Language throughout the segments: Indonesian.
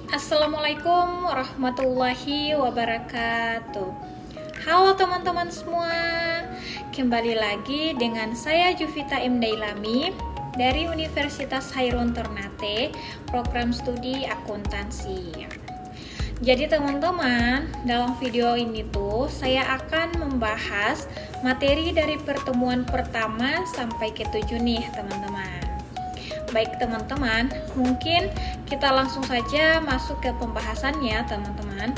Assalamualaikum warahmatullahi wabarakatuh. Halo teman-teman semua, kembali lagi dengan saya Juvita M. Dailami dari Universitas Hairun Ternate, program studi akuntansi. Jadi teman-teman, dalam video ini tuh saya akan membahas materi dari pertemuan pertama sampai ke-7 nih teman-teman. Baik teman-teman, mungkin kita langsung saja masuk ke pembahasannya teman-teman.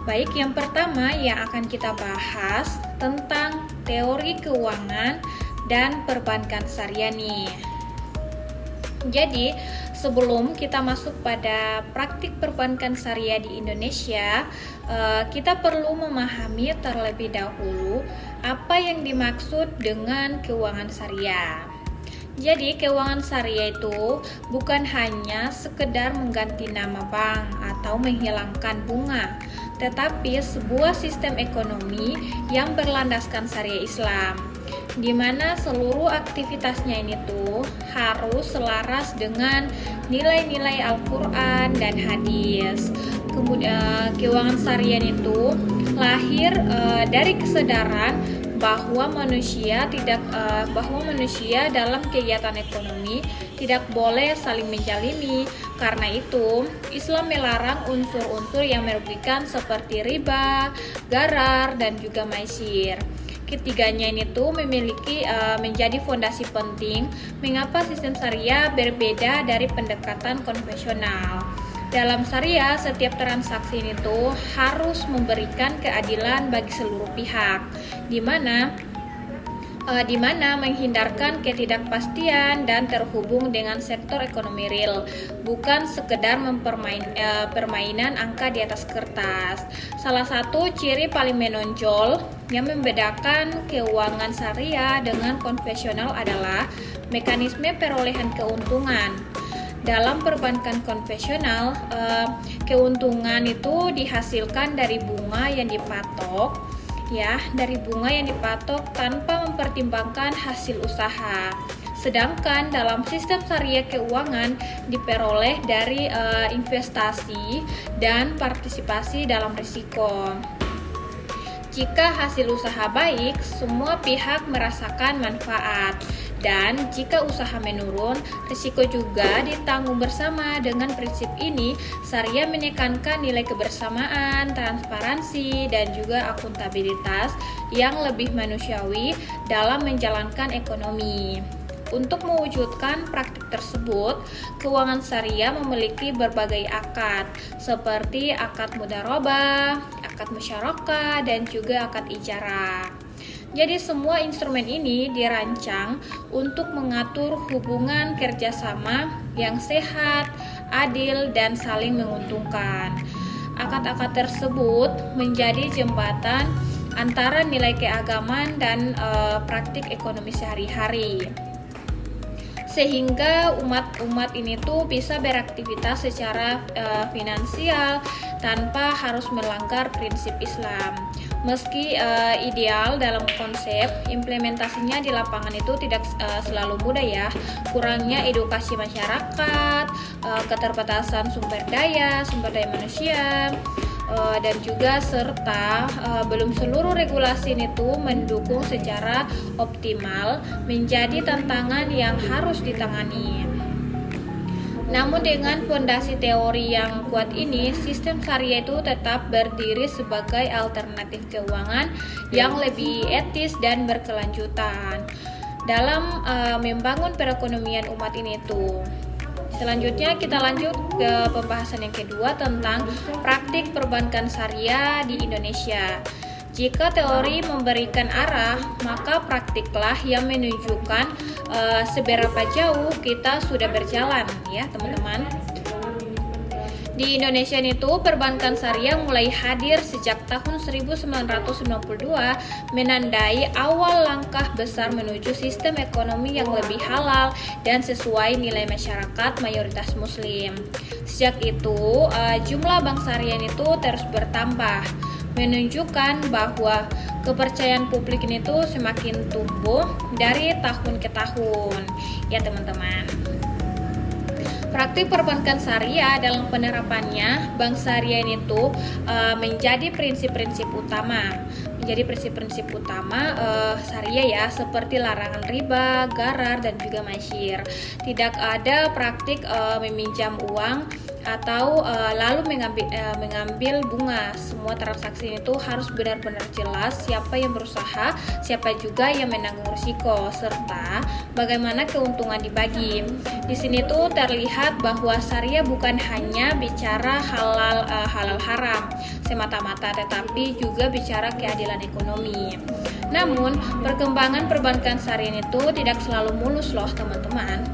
Baik, yang pertama yang akan kita bahas tentang teori keuangan dan perbankan syariah nih. Jadi, sebelum kita masuk pada praktik perbankan syariah di Indonesia, kita perlu memahami terlebih dahulu apa yang dimaksud dengan keuangan syariah. Jadi keuangan syariah itu bukan hanya sekedar mengganti nama bank atau menghilangkan bunga, tetapi sebuah sistem ekonomi yang berlandaskan syariah Islam, di mana seluruh aktivitasnya ini tuh harus selaras dengan nilai-nilai Al-Quran dan hadis. Kemudian keuangan syariah itu lahir dari kesadaran bahwa manusia dalam kegiatan ekonomi tidak boleh saling menjalimi. Karena itu, Islam melarang unsur-unsur yang merugikan seperti riba, gharar, dan juga maisir. Ketiganya ini tuh menjadi fondasi penting mengapa sistem syariah berbeda dari pendekatan konvensional. Dalam syariah, setiap transaksi itu harus memberikan keadilan bagi seluruh pihak, di mana menghindarkan ketidakpastian dan terhubung dengan sektor ekonomi real, bukan sekedar permainan angka di atas kertas. Salah satu ciri paling menonjol yang membedakan keuangan syariah dengan konvensional adalah mekanisme perolehan keuntungan. Dalam perbankan konvensional, keuntungan itu dihasilkan dari bunga yang dipatok, tanpa mempertimbangkan hasil usaha. Sedangkan dalam sistem syariah keuangan diperoleh dari investasi dan partisipasi dalam risiko. Jika hasil usaha baik, semua pihak merasakan manfaat. Dan jika usaha menurun, risiko juga ditanggung bersama. Dengan prinsip ini, syariah menekankan nilai kebersamaan, transparansi, dan juga akuntabilitas yang lebih manusiawi dalam menjalankan ekonomi. Untuk mewujudkan praktik tersebut, keuangan syariah memiliki berbagai akad, seperti akad mudharabah, akad musyarakah, dan juga akad ijarah. Jadi semua instrumen ini dirancang untuk mengatur hubungan kerjasama yang sehat, adil, dan saling menguntungkan. Akad-akad tersebut menjadi jembatan antara nilai keagamaan dan praktik ekonomi sehari-hari, sehingga umat ini tuh bisa beraktivitas secara finansial tanpa harus melanggar prinsip Islam. Meski ideal dalam konsep, implementasinya di lapangan itu tidak selalu mudah ya. Kurangnya edukasi masyarakat, keterbatasan sumber daya manusia, dan juga serta belum seluruh regulasi itu mendukung secara optimal menjadi tantangan yang harus ditangani. Namun dengan fondasi teori yang kuat ini, sistem syariah itu tetap berdiri sebagai alternatif keuangan yang lebih etis dan berkelanjutan dalam membangun perekonomian umat ini tuh. Selanjutnya kita lanjut ke pembahasan yang kedua tentang praktik perbankan syariah di Indonesia. Jika teori memberikan arah, maka praktiklah yang menunjukkan seberapa jauh kita sudah berjalan ya teman-teman. Di Indonesia itu perbankan syariah mulai hadir sejak tahun 1992, menandai awal langkah besar menuju sistem ekonomi yang lebih halal dan sesuai nilai masyarakat mayoritas muslim. Sejak itu, jumlah bank syariah itu terus bertambah, menunjukkan bahwa kepercayaan publik itu semakin tumbuh dari tahun ke tahun ya teman-teman. Praktik perbankan syariah dalam penerapannya, bank syariah ini tuh menjadi prinsip-prinsip utama. Syariah ya, seperti larangan riba, gharar, dan juga masyir. Tidak ada praktik meminjam uang atau lalu mengambil bunga. Semua transaksi itu harus benar-benar jelas siapa yang berusaha, siapa juga yang menanggung risiko, serta bagaimana keuntungan dibagi. Di sini tuh terlihat bahwa syariah bukan hanya bicara halal haram semata-mata, tetapi juga bicara keadilan ekonomi. Namun, perkembangan perbankan syariah itu tidak selalu mulus loh teman-teman.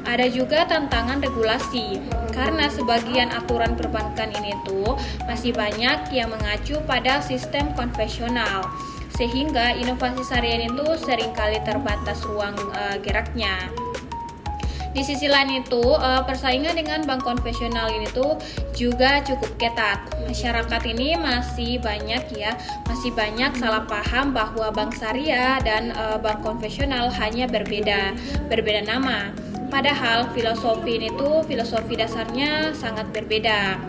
Ada juga tantangan regulasi, karena sebagian aturan perbankan ini tuh masih banyak yang mengacu pada sistem konvensional, sehingga inovasi syariah itu seringkali terbatas ruang geraknya. Di sisi lain itu, persaingan dengan bank konvensional ini tuh juga cukup ketat. Masyarakat ini masih banyak salah paham bahwa bank syariah dan bank konvensional hanya berbeda nama. Padahal filosofi dasarnya sangat berbeda.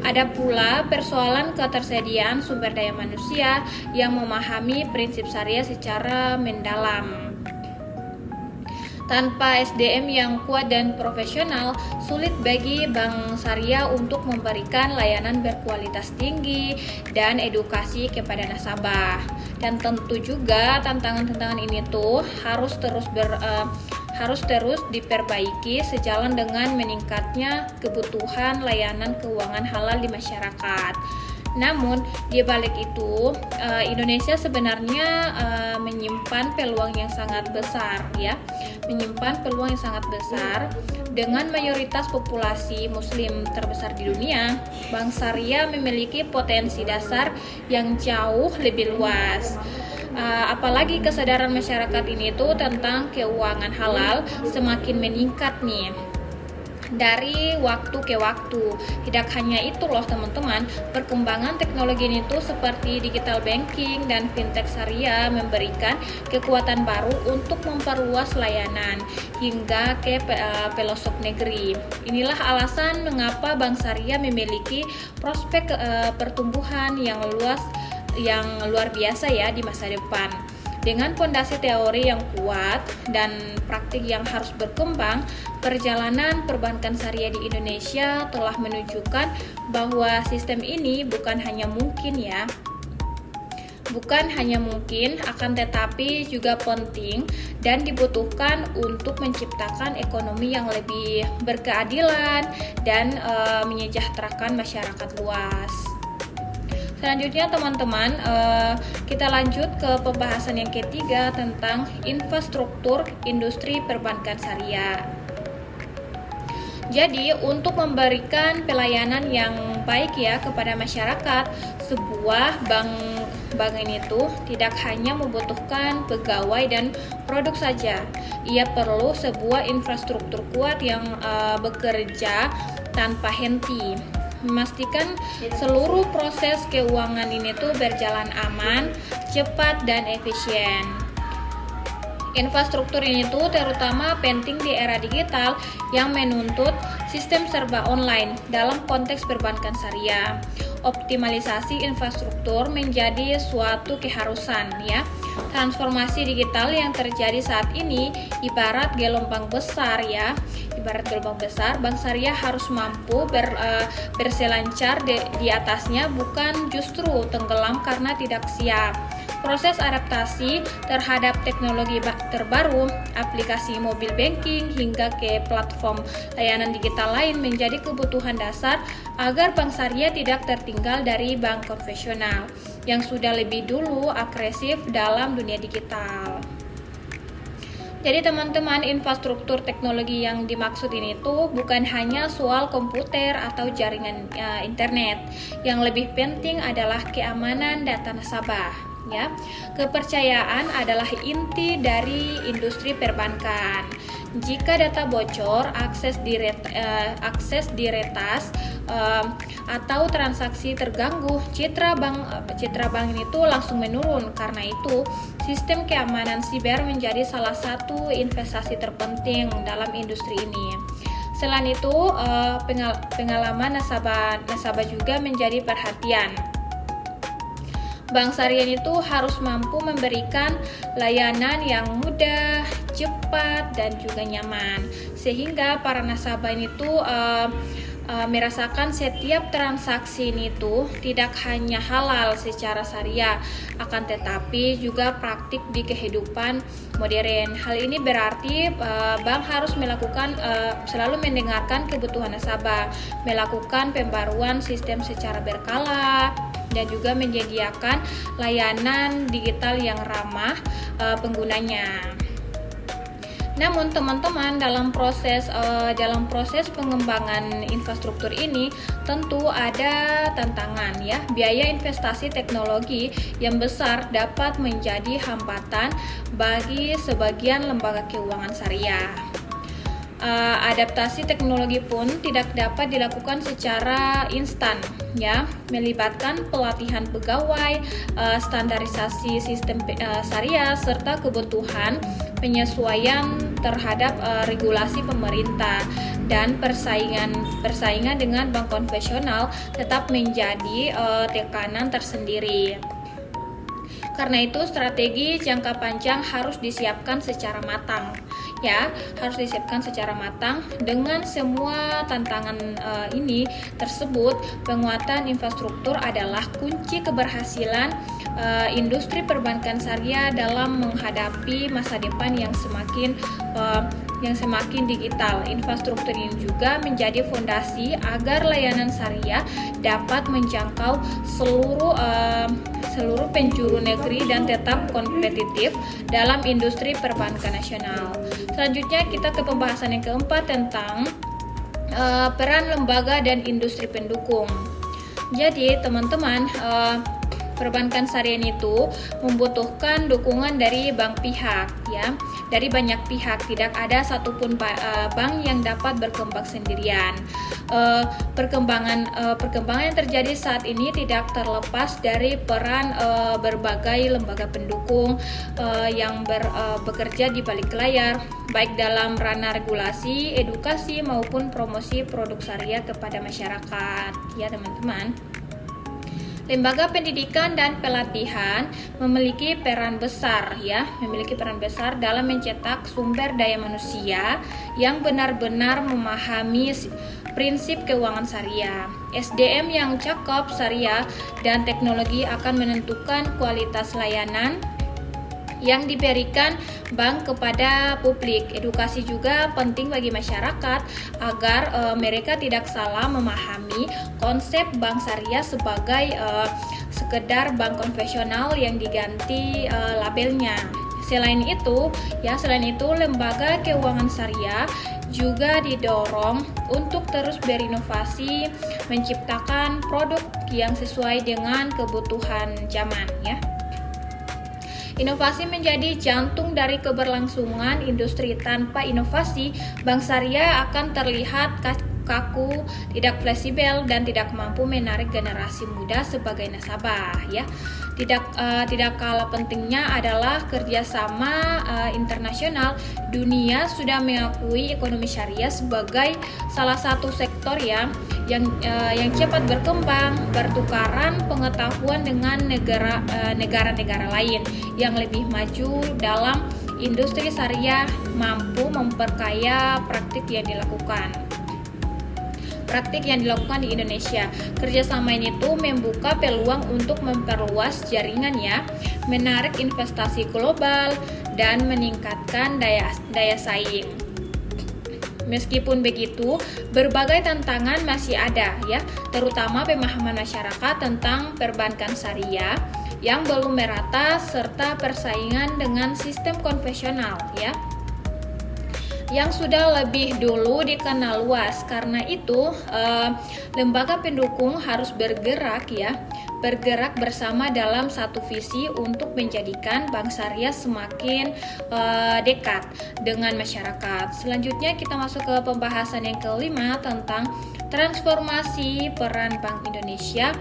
Ada pula persoalan ketersediaan sumber daya manusia yang memahami prinsip syariah secara mendalam. Tanpa SDM yang kuat dan profesional, sulit bagi bank syariah untuk memberikan layanan berkualitas tinggi dan edukasi kepada nasabah. Dan tentu juga tantangan-tantangan ini tuh harus terus diperbaiki sejalan dengan meningkatnya kebutuhan layanan keuangan halal di masyarakat. Namun, di balik itu, Indonesia sebenarnya menyimpan peluang yang sangat besar dengan mayoritas populasi muslim terbesar di dunia. Bank syariah memiliki potensi dasar yang jauh lebih luas. Apalagi kesadaran masyarakat ini tuh tentang keuangan halal semakin meningkat nih dari waktu ke waktu. Tidak hanya itu loh teman-teman, perkembangan teknologi ini tuh seperti digital banking dan fintech syariah memberikan kekuatan baru untuk memperluas layanan hingga ke pelosok negeri. Inilah alasan mengapa bank syariah memiliki prospek pertumbuhan yang luar biasa ya di masa depan. Dengan fondasi teori yang kuat dan praktik yang harus berkembang, perjalanan perbankan syariah di Indonesia telah menunjukkan bahwa sistem ini bukan hanya mungkin, akan tetapi juga penting dan dibutuhkan untuk menciptakan ekonomi yang lebih berkeadilan dan menyejahterakan masyarakat luas. Selanjutnya teman-teman, kita lanjut ke pembahasan yang ketiga tentang infrastruktur industri perbankan syariah. Jadi, untuk memberikan pelayanan yang baik ya kepada masyarakat, sebuah bank ini tuh tidak hanya membutuhkan pegawai dan produk saja. Ia perlu sebuah infrastruktur kuat yang bekerja tanpa henti, memastikan seluruh proses keuangan ini tuh berjalan aman, cepat, dan efisien. Infrastruktur ini tuh terutama penting di era digital yang menuntut sistem serba online dalam konteks perbankan syariah. Optimalisasi infrastruktur menjadi suatu keharusan ya. Transformasi digital yang terjadi saat ini ibarat gelombang besar, bank syariah harus mampu berselancar di atasnya, bukan justru tenggelam karena tidak siap. Proses adaptasi terhadap teknologi terbaru, aplikasi mobile banking, hingga ke platform layanan digital lain menjadi kebutuhan dasar agar bank syariah tidak tertinggal dari bank konvensional yang sudah lebih dulu agresif dalam dunia digital. Jadi teman-teman, infrastruktur teknologi yang dimaksud ini tuh bukan hanya soal komputer atau jaringan internet. Yang lebih penting adalah keamanan data nasabah. Ya, kepercayaan adalah inti dari industri perbankan. Jika data bocor, akses diretas atau transaksi terganggu, citra bank ini tuh langsung menurun. Karena itu, sistem keamanan siber menjadi salah satu investasi terpenting dalam industri ini. Selain itu, pengalaman nasabah juga menjadi perhatian. Bank syariah itu harus mampu memberikan layanan yang mudah, cepat, dan juga nyaman, sehingga para nasabah itu merasakan setiap transaksi itu tidak hanya halal secara syariah, akan tetapi juga praktik di kehidupan modern. Hal ini berarti bank harus selalu mendengarkan kebutuhan nasabah, melakukan pembaruan sistem secara berkala, dan juga menyediakan layanan digital yang ramah penggunanya. Namun teman-teman, dalam proses pengembangan infrastruktur ini tentu ada tantangan ya. Biaya investasi teknologi yang besar dapat menjadi hambatan bagi sebagian lembaga keuangan syariah. Adaptasi teknologi pun tidak dapat dilakukan secara instan ya, melibatkan pelatihan pegawai, standarisasi sistem syariah, serta kebutuhan penyesuaian terhadap regulasi pemerintah, dan persaingan dengan bank konvensional tetap menjadi tekanan tersendiri. Karena itu strategi jangka panjang harus disiapkan secara matang ya, dengan semua tantangan ini tersebut. Penguatan infrastruktur adalah kunci keberhasilan industri perbankan syariah dalam menghadapi masa depan yang semakin digital. Infrastruktur ini juga menjadi fondasi agar layanan syariah dapat menjangkau seluruh penjuru negeri dan tetap kompetitif dalam industri perbankan nasional. Selanjutnya kita ke pembahasan yang keempat tentang peran lembaga dan industri pendukung. Jadi teman-teman, perbankan syariah itu membutuhkan dukungan dari banyak pihak. Tidak ada satupun bank yang dapat berkembang sendirian. Perkembangan yang terjadi saat ini tidak terlepas dari peran berbagai lembaga pendukung yang bekerja di balik layar, baik dalam ranah regulasi, edukasi, maupun promosi produk syariah kepada masyarakat. Ya teman-teman. Lembaga pendidikan dan pelatihan memiliki peran besar dalam mencetak sumber daya manusia yang benar-benar memahami prinsip keuangan syariah. SDM yang cakep syariah dan teknologi akan menentukan kualitas layanan yang diberikan bank kepada publik. Edukasi juga penting bagi masyarakat agar mereka tidak salah memahami konsep bank syariah sebagai sekedar bank konvensional yang diganti labelnya. Selain itu, lembaga keuangan syariah juga didorong untuk terus berinovasi, menciptakan produk yang sesuai dengan kebutuhan zaman ya. Inovasi menjadi jantung dari keberlangsungan industri. Tanpa inovasi, bank syariah akan terlihat kaku, tidak fleksibel, dan tidak mampu menarik generasi muda sebagai nasabah ya. Tidak kalah pentingnya adalah kerjasama internasional. Dunia sudah mengakui ekonomi syariah sebagai salah satu sektor yang cepat berkembang, bertukaran pengetahuan dengan negara-negara lain yang lebih maju dalam industri syariah, mampu memperkaya praktik yang dilakukan di Indonesia. Kerjasama ini tuh membuka peluang untuk memperluas jaringannya, menarik investasi global, dan meningkatkan daya saing. Meskipun begitu, berbagai tantangan masih ada ya, terutama pemahaman masyarakat tentang perbankan syariah yang belum merata serta persaingan dengan sistem konvensional ya, yang sudah lebih dulu dikenal luas. Karena itu, lembaga pendukung harus bergerak bersama dalam satu visi untuk menjadikan bank syariah semakin dekat dengan masyarakat. Selanjutnya kita masuk ke pembahasan yang kelima tentang transformasi peran Bank Indonesia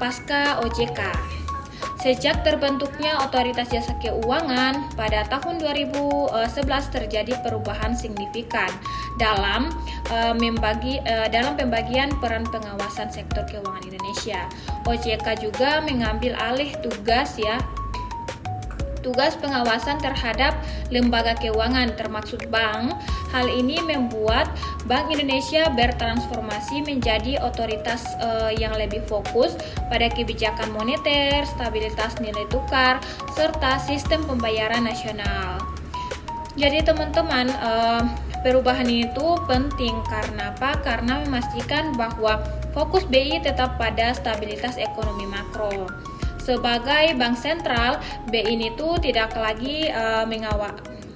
pasca OJK. Sejak terbentuknya Otoritas Jasa Keuangan pada tahun 2011 terjadi perubahan signifikan dalam pembagian peran pengawasan sektor keuangan Indonesia. OJK juga mengambil alih tugas pengawasan terhadap lembaga keuangan termasuk bank. Hal ini membuat Bank Indonesia bertransformasi menjadi otoritas yang lebih fokus pada kebijakan moneter, stabilitas nilai tukar, serta sistem pembayaran nasional. Jadi teman-teman, perubahan itu penting karena apa? Karena memastikan bahwa fokus BI tetap pada stabilitas ekonomi makro. Sebagai bank sentral, BI itu tidak lagi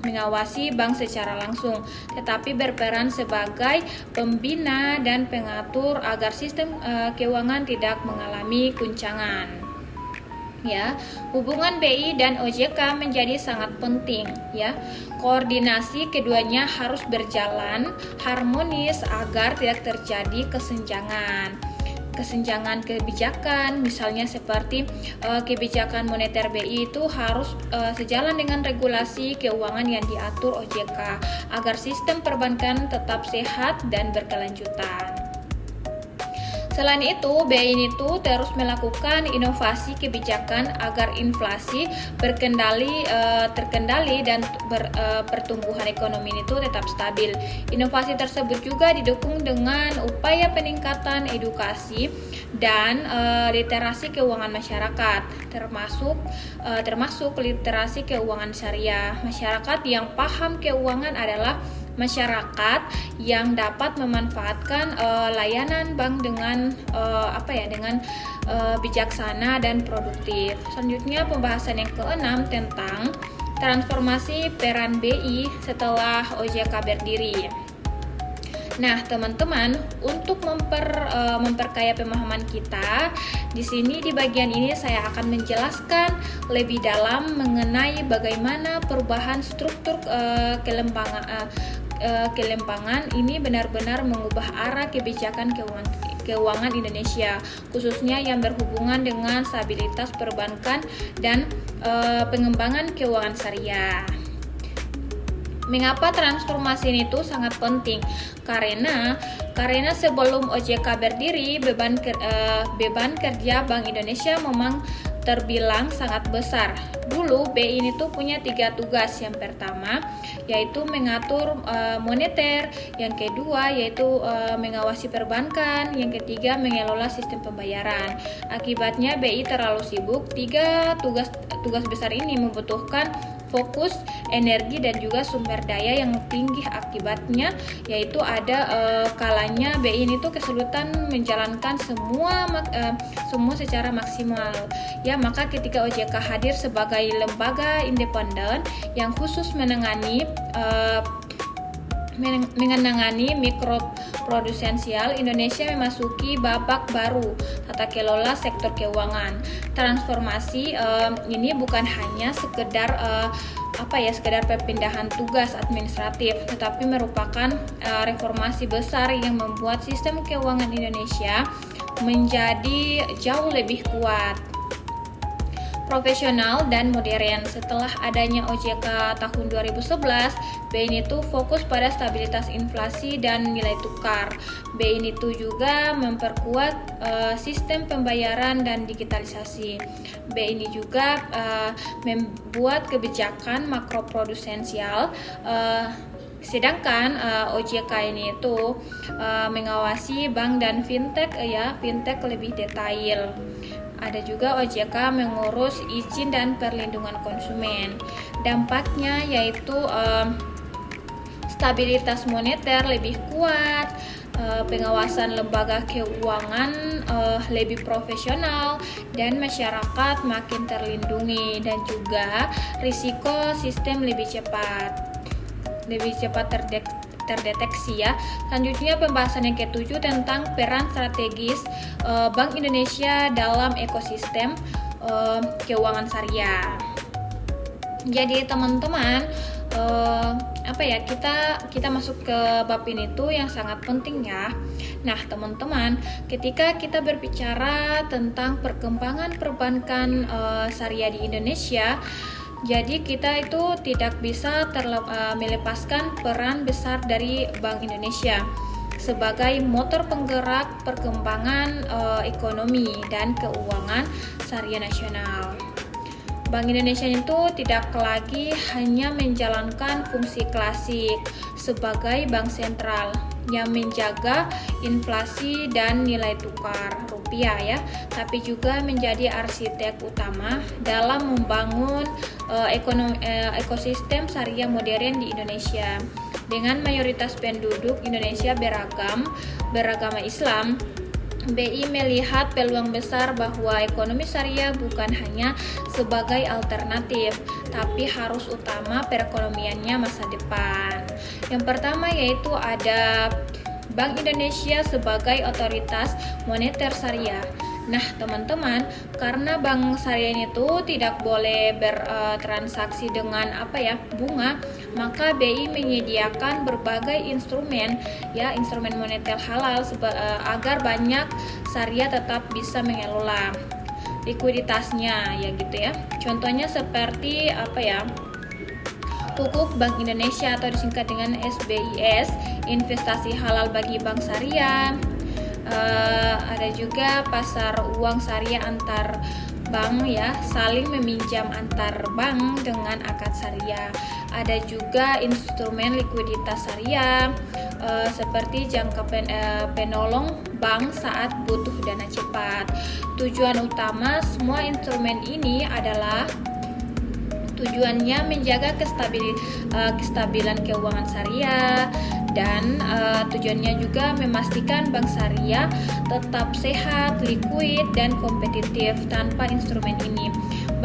mengawasi bank secara langsung, tetapi berperan sebagai pembina dan pengatur agar sistem keuangan tidak mengalami guncangan. Ya, hubungan BI dan OJK menjadi sangat penting. Ya, koordinasi keduanya harus berjalan harmonis agar tidak terjadi kesenjangan kebijakan, misalnya seperti kebijakan moneter BI itu harus sejalan dengan regulasi keuangan yang diatur OJK agar sistem perbankan tetap sehat dan berkelanjutan. Selain itu, BI itu terus melakukan inovasi kebijakan agar inflasi terkendali dan pertumbuhan ekonomi itu tetap stabil. Inovasi tersebut juga didukung dengan upaya peningkatan edukasi dan literasi keuangan masyarakat, termasuk literasi keuangan syariah. Masyarakat yang paham keuangan adalah masyarakat yang dapat memanfaatkan layanan bank dengan bijaksana dan produktif. Selanjutnya pembahasan yang keenam tentang transformasi peran BI setelah OJK berdiri. Nah, teman-teman, untuk memperkaya pemahaman kita, di sini di bagian ini saya akan menjelaskan lebih dalam mengenai bagaimana perubahan struktur kelempangan ini benar-benar mengubah arah kebijakan keuangan Indonesia, khususnya yang berhubungan dengan stabilitas perbankan dan pengembangan keuangan syariah. Mengapa transformasi itu sangat penting? Karena sebelum OJK berdiri, beban kerja Bank Indonesia memang terbilang sangat besar. Dulu BI itu punya 3 tugas. Yang pertama yaitu mengatur moneter, yang kedua yaitu mengawasi perbankan, yang ketiga mengelola sistem pembayaran. Akibatnya BI terlalu sibuk. 3 tugas besar ini membutuhkan fokus, energi, dan juga sumber daya yang tinggi. Akibatnya yaitu ada kalanya BI ini tuh kesulitan menjalankan semua secara maksimal. Ya, maka ketika OJK hadir sebagai lembaga independen yang khusus menangani mikroprudensial, Indonesia memasuki babak baru tata kelola sektor keuangan. Transformasi ini bukan hanya sekedar perpindahan tugas administratif, tetapi merupakan reformasi besar yang membuat sistem keuangan Indonesia menjadi jauh lebih kuat, profesional, dan modern. Setelah adanya OJK tahun 2011, BI itu fokus pada stabilitas inflasi dan nilai tukar. BI itu juga memperkuat sistem pembayaran dan digitalisasi. BI ini juga membuat kebijakan makroprudensial, sedangkan OJK ini itu mengawasi bank dan fintech lebih detail. Ada juga OJK mengurus izin dan perlindungan konsumen. Dampaknya yaitu stabilitas moneter lebih kuat, pengawasan lembaga keuangan lebih profesional, dan masyarakat makin terlindungi, dan juga risiko sistem lebih cepat terdeteksi ya. Selanjutnya pembahasan yang ke-7 tentang peran strategis Bank Indonesia dalam ekosistem keuangan syariah. Jadi teman-teman, kita masuk ke bab ini tuh yang sangat penting ya. Nah, teman-teman, ketika kita berbicara tentang perkembangan perbankan syariah di Indonesia, jadi kita itu tidak bisa melepaskan peran besar dari Bank Indonesia sebagai motor penggerak perkembangan ekonomi dan keuangan syariah nasional. Bank Indonesia itu tidak lagi hanya menjalankan fungsi klasik sebagai bank sentral yang menjaga inflasi dan nilai tukar rupiah ya, tapi juga menjadi arsitek utama dalam membangun ekosistem syariah modern di Indonesia. Dengan mayoritas penduduk Indonesia beragama Islam, BI melihat peluang besar bahwa ekonomi syariah bukan hanya sebagai alternatif, tapi harus utama perekonomiannya masa depan. Yang pertama yaitu ada Bank Indonesia sebagai otoritas moneter syariah. Nah, teman-teman, karena bank syariah itu tidak boleh bertransaksi dengan bunga, maka BI menyediakan berbagai instrumen moneter halal agar banyak syariah tetap bisa mengelola likuiditasnya Contohnya seperti Pukuk Bank Indonesia atau disingkat dengan SBIS, investasi halal bagi bank syariah. Ada juga pasar uang syariah antar bank saling meminjam antar bank dengan akad syariah. Ada juga instrumen likuiditas syariah seperti jangka penolong bank saat butuh dana cepat. Tujuan utama semua instrumen ini adalah tujuannya menjaga kestabilan keuangan syariah dan tujuannya juga memastikan bank syariah tetap sehat, likuid, dan kompetitif. Tanpa instrumen ini,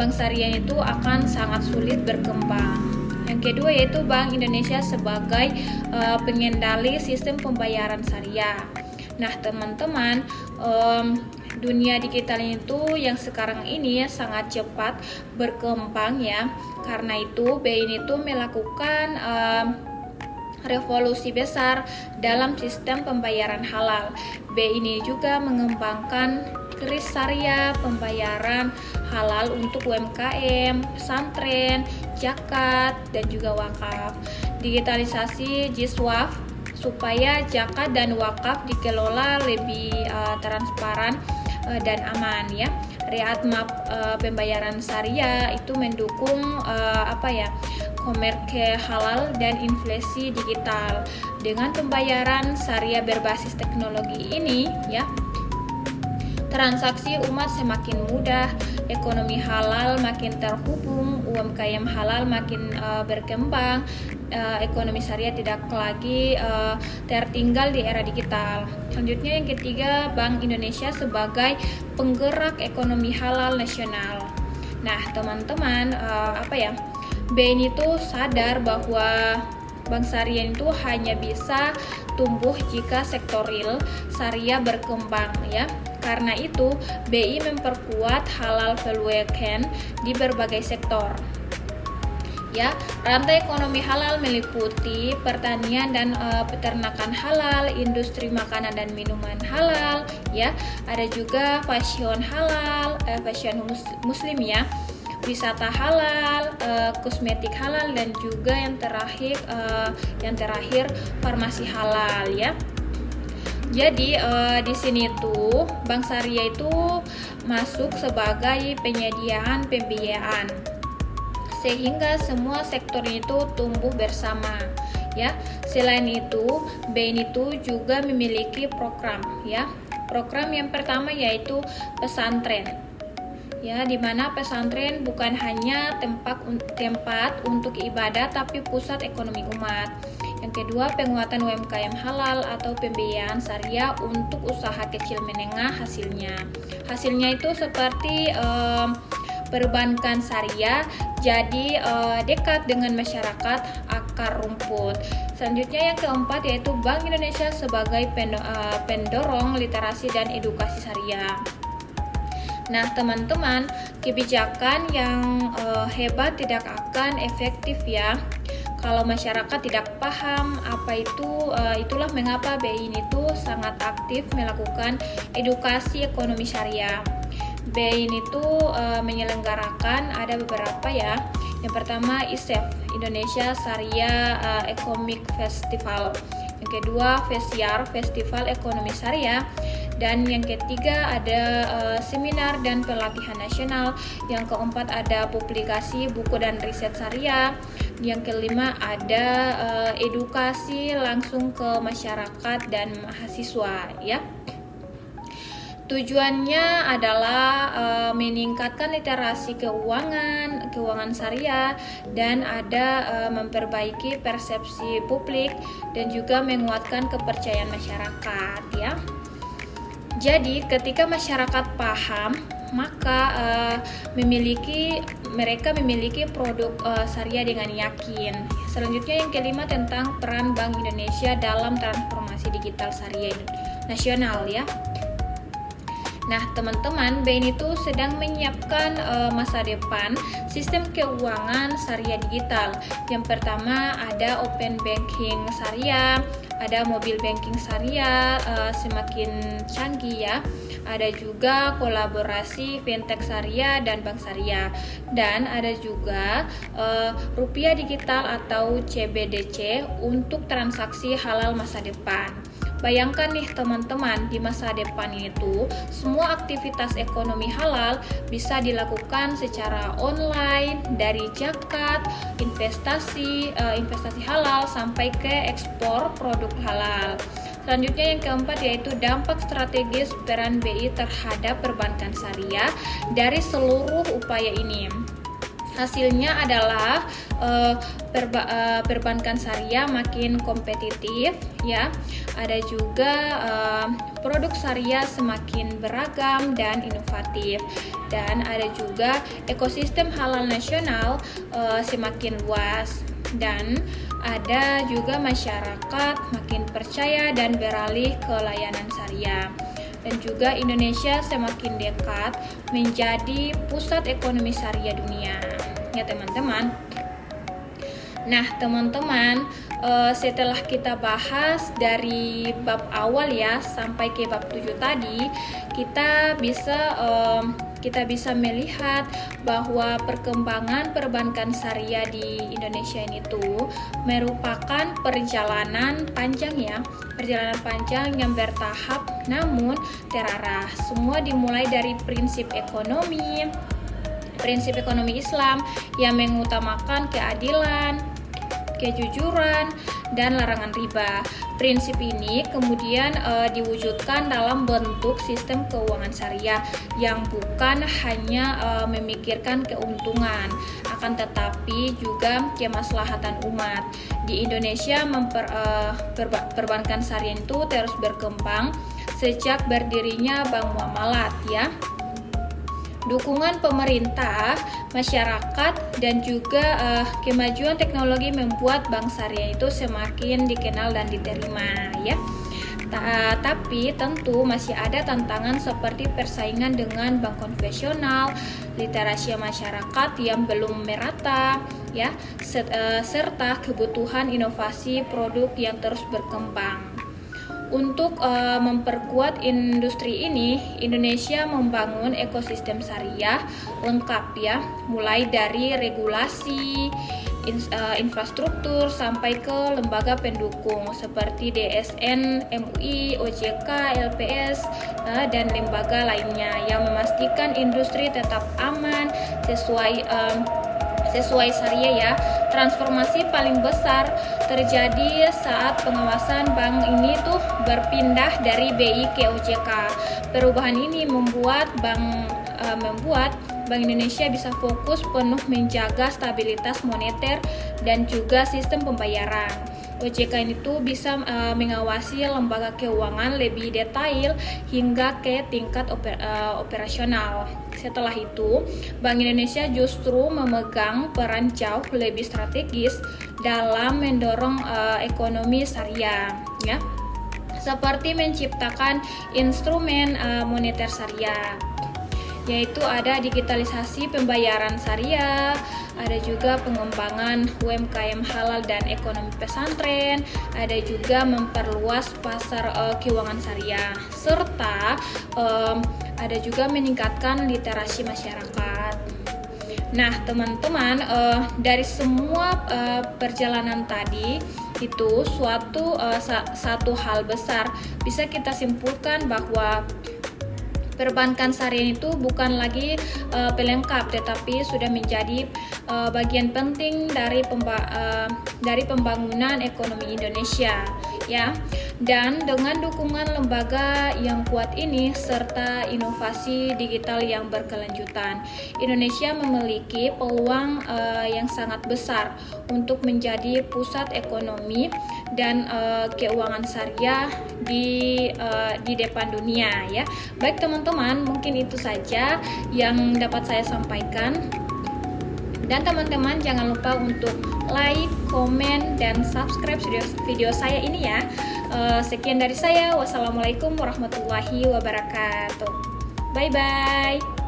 bank syariah itu akan sangat sulit berkembang. Yang kedua yaitu Bank Indonesia sebagai pengendali sistem pembayaran syariah. Nah, teman-teman, dunia digital itu yang sekarang ini sangat cepat berkembang ya. Karena itu BI itu melakukan revolusi besar dalam sistem pembayaran halal. BI ini juga mengembangkan kris syariah pembayaran halal untuk UMKM, pesantren, zakat, dan juga wakaf. Digitalisasi JISWAF supaya zakat dan wakaf dikelola lebih transparan dan aman ya. Roadmap pembayaran syariah itu mendukung komerke halal dan inflasi digital. Dengan pembayaran syariah berbasis teknologi ini ya, transaksi umat semakin mudah, ekonomi halal makin terhubung, UMKM halal makin berkembang, ekonomi syariah tidak lagi tertinggal di era digital. Selanjutnya yang ketiga, Bank Indonesia sebagai penggerak ekonomi halal nasional. Nah, teman-teman, BNI itu sadar bahwa bank syariah itu hanya bisa tumbuh jika sektor real syariah berkembang ya. Karena itu, BI memperkuat halal value chain di berbagai sektor. Ya, rantai ekonomi halal meliputi pertanian dan peternakan halal, industri makanan dan minuman halal, ya. Ada juga fashion halal, fashion muslim ya. Wisata halal, kosmetik halal, dan juga yang terakhir farmasi halal ya. Jadi di sini tuh bank syariah itu masuk sebagai penyediaan pembiayaan sehingga semua sektor itu tumbuh bersama ya. Selain itu, BNI itu juga memiliki program ya. Program yang pertama yaitu pesantren. Ya, di mana pesantren bukan hanya tempat untuk ibadah tapi pusat ekonomi umat. Yang kedua, penguatan UMKM halal atau pembiayaan syariah untuk usaha kecil menengah hasilnya itu seperti perbankan syariah jadi dekat dengan masyarakat akar rumput. Selanjutnya yang keempat yaitu Bank Indonesia sebagai pendorong literasi dan edukasi syariah. Nah, teman-teman, kebijakan yang hebat tidak akan efektif ya Kalau masyarakat tidak paham apa itu, itulah mengapa BI ini tuh sangat aktif melakukan edukasi ekonomi syariah. BI ini tuh menyelenggarakan ada beberapa ya. Yang pertama ISEF, Indonesia Syariah Economic Festival. Yang kedua FESYAR, Festival Ekonomi Syariah. Dan yang ketiga ada seminar dan pelatihan nasional. Yang keempat ada publikasi buku dan riset syariah. Yang kelima ada edukasi langsung ke masyarakat dan mahasiswa ya. Tujuannya adalah meningkatkan literasi keuangan syariah, dan ada memperbaiki persepsi publik dan juga menguatkan kepercayaan masyarakat ya. Jadi ketika masyarakat paham, maka mereka memiliki produk syariah dengan yakin. Selanjutnya yang kelima tentang peran Bank Indonesia dalam transformasi digital syariah nasional ya. Nah teman-teman, BI itu sedang menyiapkan masa depan sistem keuangan syariah digital. Yang pertama ada open banking syariah, ada mobile banking syariah semakin canggih ya. Ada juga kolaborasi fintech syariah dan bank syariah, dan ada juga rupiah digital atau CBDC untuk transaksi halal masa depan. Bayangkan nih teman-teman, di masa depan itu semua aktivitas ekonomi halal bisa dilakukan secara online, dari zakat, investasi halal sampai ke ekspor produk halal. Selanjutnya yang keempat yaitu dampak strategis peran BI terhadap perbankan syariah dari seluruh upaya ini. Hasilnya adalah perbankan syariah makin kompetitif ya. Ada juga produk syariah semakin beragam dan inovatif, dan ada juga ekosistem halal nasional semakin luas, dan ada juga masyarakat makin percaya dan beralih ke layanan syariah. Dan juga Indonesia semakin dekat menjadi pusat ekonomi syariah dunia ya teman-teman. Nah teman-teman, setelah kita bahas dari bab awal ya sampai ke bab 7 tadi, kita bisa melihat bahwa perkembangan perbankan syariah di Indonesia ini tuh merupakan perjalanan panjang ya, perjalanan panjang yang bertahap namun terarah. Semua dimulai dari prinsip ekonomi Islam yang mengutamakan keadilan, kejujuran, dan larangan riba. Prinsip ini kemudian diwujudkan dalam bentuk sistem keuangan syariah yang bukan hanya memikirkan keuntungan, akan tetapi juga kemaslahatan umat. Di Indonesia perbankan syariah itu terus berkembang sejak berdirinya Bank Muamalat ya. Dukungan pemerintah, masyarakat, dan juga kemajuan teknologi membuat bank syariah itu semakin dikenal dan diterima ya. Tapi tentu masih ada tantangan seperti persaingan dengan bank konvensional, literasi masyarakat yang belum merata ya, serta kebutuhan inovasi produk yang terus berkembang. Untuk memperkuat industri ini, Indonesia membangun ekosistem syariah lengkap ya, mulai dari regulasi, infrastruktur sampai ke lembaga pendukung seperti DSN, MUI, OJK, LPS, dan lembaga lainnya yang memastikan industri tetap aman sesuai syariah ya. Transformasi paling besar terjadi saat pengawasan bank ini tuh berpindah dari BI ke OJK. Perubahan ini membuat Bank Indonesia bisa fokus penuh menjaga stabilitas moneter dan juga sistem pembayaran. OJK ini tuh bisa mengawasi lembaga keuangan lebih detail hingga ke tingkat operasional. Setelah itu, Bank Indonesia justru memegang peran jauh lebih strategis dalam mendorong ekonomi syariah, ya, seperti menciptakan instrumen moneter syariah. yaitu ada digitalisasi pembayaran syariah, ada juga pengembangan UMKM halal dan ekonomi pesantren, ada juga memperluas pasar keuangan syariah, serta ada juga meningkatkan literasi masyarakat. Nah, teman-teman, dari semua perjalanan tadi itu satu hal besar bisa kita simpulkan bahwa perbankan syariah itu bukan lagi pelengkap, tetapi sudah menjadi bagian penting dari pembangunan ekonomi Indonesia, ya. Dan dengan dukungan lembaga yang kuat ini serta inovasi digital yang berkelanjutan, Indonesia memiliki peluang yang sangat besar untuk menjadi pusat ekonomi dan keuangan syariah di depan dunia, ya. Baik teman-teman, mungkin itu saja yang dapat saya sampaikan. Dan teman-teman jangan lupa untuk like, komen, dan subscribe video saya ini ya. Sekian dari saya. Wassalamualaikum warahmatullahi wabarakatuh. Bye-bye.